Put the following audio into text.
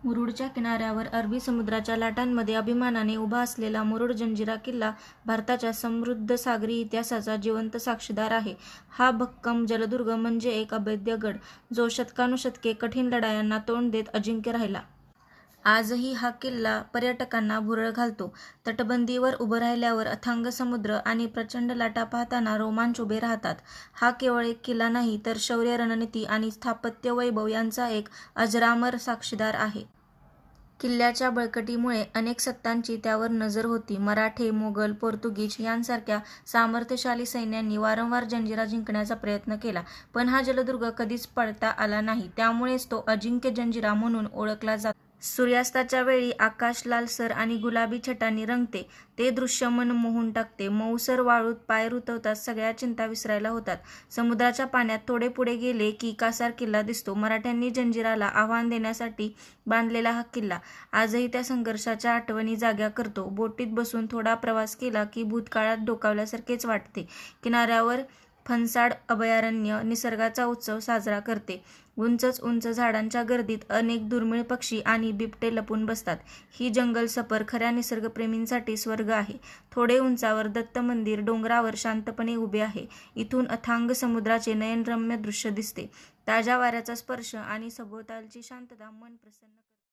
मुरुडच्या किनाऱ्यावर अरबी समुद्राच्या लाटांमध्ये अभिमानाने उभा असलेला मुरुड जंजिरा किल्ला भारताच्या समृद्ध सागरी इतिहासाचा जिवंत साक्षीदार आहे. हा भक्कम जलदुर्ग म्हणजे एक अभेद्य गड, जो शतकानुशतके कठीण लढायांना तोंड देत अजिंक्य राहिला. आजही हा किल्ला पर्यटकांना भुरळ घालतो. तटबंदीवर उभं राहिल्यावर अथांग समुद्र आणि प्रचंड लाटा पाहताना रोमांच उभे राहतात. हा केवळ एक किल्ला नाही, तर शौर्य, रणनीती आणि स्थापत्य वैभव यांचा एक अजरामर साक्षीदार आहे. किल्ल्याच्या बळकटीमुळे अनेक सत्तांची त्यावर नजर होती. मराठे, मोगल, पोर्तुगीज यांसारख्या सामर्थ्यशाली सैन्यांनी वारंवार जंजिरा जिंकण्याचा प्रयत्न केला, पण हा जलदुर्ग कधीच पळता आला नाही. त्यामुळेच तो अजिंक्य जंजिरा म्हणून ओळखला जातो. सूर्यास्ताच्या वेळी आकाश लालसर आणि गुलाबी छटांनी रंगते. ते दृश्य मन मोहून टाकते. मऊसर वाळूत पाय रुतवताच सगळ्या चिंता विसरायला होतात. समुद्राच्या पाण्यात थोडे पुढे गेले की कासार किल्ला दिसतो. मराठ्यांनी जंजिराला आव्हान देण्यासाठी बांधलेला हा किल्ला आजही त्या संघर्षाच्या आठवणी जाग्या करतो. बोटीत बसून थोडा प्रवास केला की भूतकाळात डोकावल्यासारखेच वाटते. किनाऱ्यावर फणसाड अभयारण्य निसर्गाचा उत्सव साजरा करते. उंचच उंच झाडांच्या गर्दीत अनेक दुर्मिळ पक्षी आणि बिबटे लपून बसतात. ही जंगल सफर खऱ्या निसर्गप्रेमींसाठी स्वर्ग आहे. थोडे उंचावर दत्त मंदिर डोंगरावर शांतपणे उभे आहे. इथून अथांग समुद्राचे नयनरम्य दृश्य दिसते. ताज्या वाऱ्याचा स्पर्श आणि सभोवतालची शांतता मन प्रसन्न